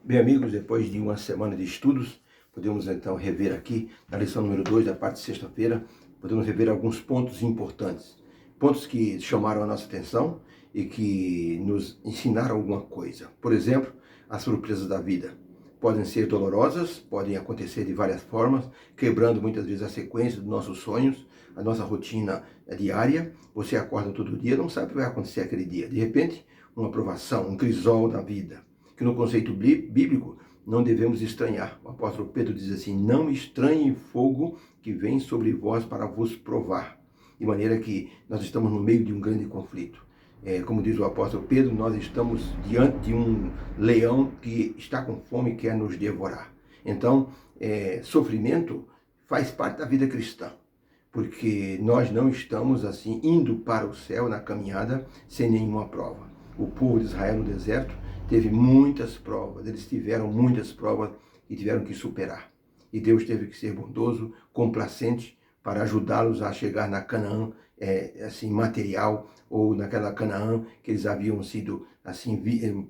Bem, amigos, depois de uma semana de estudos, podemos então rever aqui, na lição número 2, da parte de sexta-feira, podemos rever alguns pontos importantes. Pontos que chamaram a nossa atenção e que nos ensinaram alguma coisa. Por exemplo, as surpresas da vida. Podem ser dolorosas, podem acontecer de várias formas, quebrando muitas vezes a sequência dos nossos sonhos, a nossa rotina diária. Você acorda todo dia, não sabe o que vai acontecer aquele dia. De repente, uma provação, um crisol da vida, que no conceito bíblico não devemos estranhar. O apóstolo Pedro diz assim: não estranhem fogo que vem sobre vós para vos provar. De maneira que nós estamos no meio de um grande conflito. Como diz o apóstolo Pedro, nós estamos diante de um leão que está com fome e quer nos devorar. Então, sofrimento faz parte da vida cristã, porque nós não estamos assim indo para o céu na caminhada sem nenhuma prova. O povo de Israel no deserto teve muitas provas, eles tiveram muitas provas e tiveram que superar. E Deus teve que ser bondoso, complacente, para ajudá-los a chegar na Canaã, assim, material, ou naquela Canaã que eles haviam sido, assim,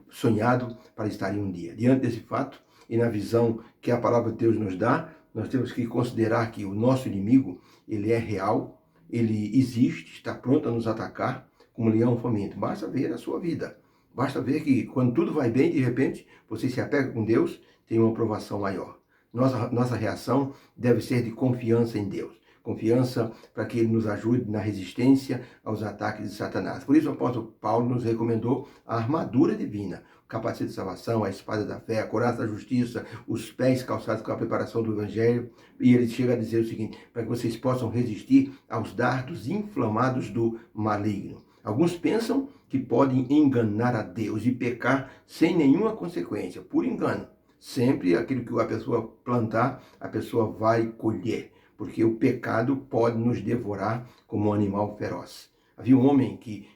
sonhado para estarem um dia. Diante desse fato, e na visão que a palavra de Deus nos dá, nós temos que considerar que o nosso inimigo, ele é real, ele existe, está pronto a nos atacar, como um leão faminto. Basta ver a sua vida. Basta ver que quando tudo vai bem, de repente, você se apega com Deus, tem uma aprovação maior. Nossa reação deve ser de confiança em Deus. Confiança para que Ele nos ajude na resistência aos ataques de Satanás. Por isso o apóstolo Paulo nos recomendou a armadura divina, o capacete de salvação, a espada da fé, a couraça da justiça, os pés calçados com a preparação do evangelho. E ele chega a dizer o seguinte: para que vocês possam resistir aos dardos inflamados do maligno. Alguns pensam que podem enganar a Deus e pecar sem nenhuma consequência, por engano. Sempre aquilo que a pessoa plantar, a pessoa vai colher, porque o pecado pode nos devorar como um animal feroz. Havia um homem que,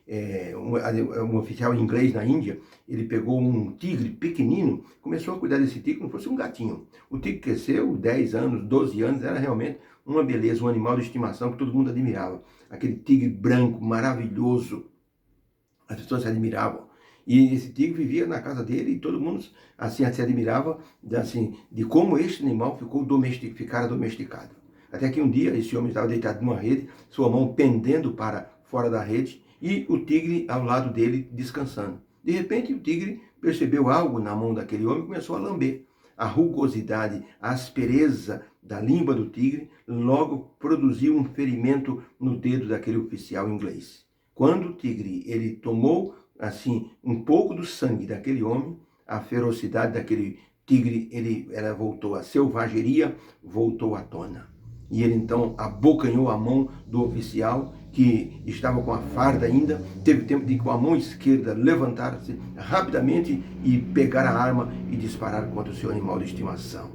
um oficial inglês na Índia, ele pegou um tigre pequenino, começou a cuidar desse tigre como se fosse um gatinho. O tigre cresceu 10 anos, 12 anos, era realmente uma beleza, um animal de estimação que todo mundo admirava. Aquele tigre branco, maravilhoso, as pessoas se admiravam. E esse tigre vivia na casa dele e todo mundo assim se admirava assim, de como este animal ficara domesticado. Até que um dia esse homem estava deitado numa rede, sua mão pendendo para fora da rede e o tigre ao lado dele descansando. De repente o tigre percebeu algo na mão daquele homem e começou a lamber. A rugosidade, a aspereza da língua do tigre logo produziu um ferimento no dedo daquele oficial inglês. Quando o tigre ele tomou assim um pouco do sangue daquele homem, a ferocidade daquele tigre ela voltou, a selvageria voltou à tona. E ele então abocanhou a mão do oficial, que estava com a farda ainda, teve tempo de com a mão esquerda levantar-se rapidamente e pegar a arma e disparar contra o seu animal de estimação.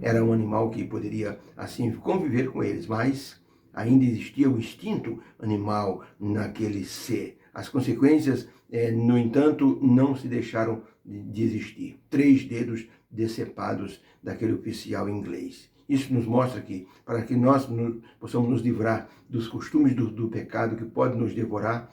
Era um animal que poderia assim conviver com eles, mas ainda existia o instinto animal naquele ser. As consequências, no entanto, não se deixaram de existir. 3 dedos decepados daquele oficial inglês. Isso nos mostra que, para que nós possamos nos livrar dos costumes do pecado que pode nos devorar,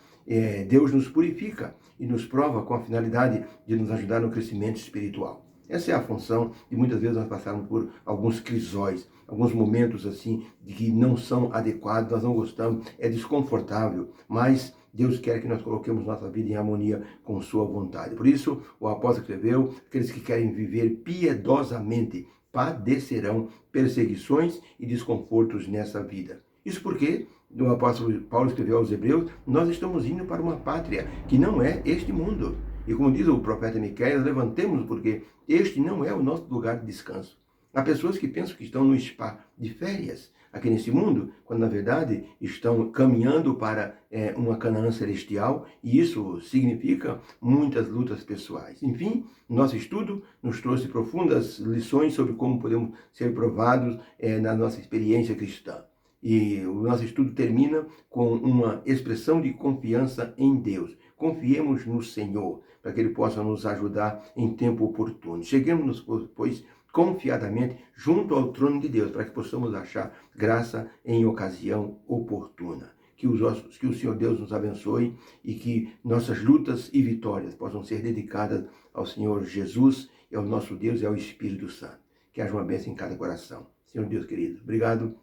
Deus nos purifica e nos prova com a finalidade de nos ajudar no crescimento espiritual. Essa é a função e muitas vezes nós passamos por alguns crisóis, alguns momentos assim de que não são adequados, nós não gostamos, é desconfortável, mas Deus quer que nós coloquemos nossa vida em harmonia com sua vontade. Por isso o apóstolo escreveu: aqueles que querem viver piedosamente padecerão perseguições e desconfortos nessa vida. Isso porque o apóstolo Paulo escreveu aos Hebreus: nós estamos indo para uma pátria que não é este mundo. E como diz o profeta Miqueias, levantemos, porque este não é o nosso lugar de descanso. Há pessoas que pensam que estão no spa de férias aqui nesse mundo, quando na verdade estão caminhando para uma Canaã celestial, e isso significa muitas lutas pessoais. Enfim, nosso estudo nos trouxe profundas lições sobre como podemos ser provados na nossa experiência cristã. E o nosso estudo termina com uma expressão de confiança em Deus. Confiemos no Senhor, para que Ele possa nos ajudar em tempo oportuno. Cheguemos, pois, confiadamente junto ao trono de Deus, para que possamos achar graça em ocasião oportuna. Que o Senhor Deus nos abençoe e que nossas lutas e vitórias possam ser dedicadas ao Senhor Jesus é o nosso Deus, é o Espírito Santo. Que haja uma bênção em cada coração. Senhor Deus querido, obrigado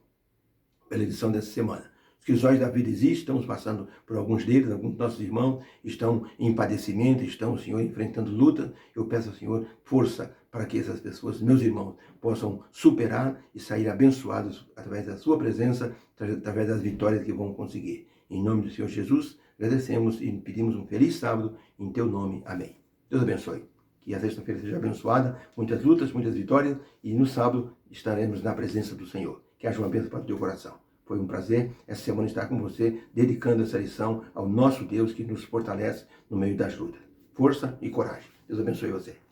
pela edição dessa semana. Os crisóis da vida existem, estamos passando por alguns deles, alguns dos nossos irmãos estão em padecimento, estão, Senhor, enfrentando luta. Eu peço ao Senhor força para que essas pessoas, meus irmãos, possam superar e sair abençoados através da sua presença, através das vitórias que vão conseguir. Em nome do Senhor Jesus, agradecemos e pedimos um feliz sábado, em teu nome. Amém. Deus abençoe. Que a sexta-feira seja abençoada, muitas lutas, muitas vitórias, e no sábado estaremos na presença do Senhor. Que haja uma bênção para o teu coração. Foi um prazer essa semana estar com você, dedicando essa lição ao nosso Deus que nos fortalece no meio das lutas. Força e coragem. Deus abençoe você.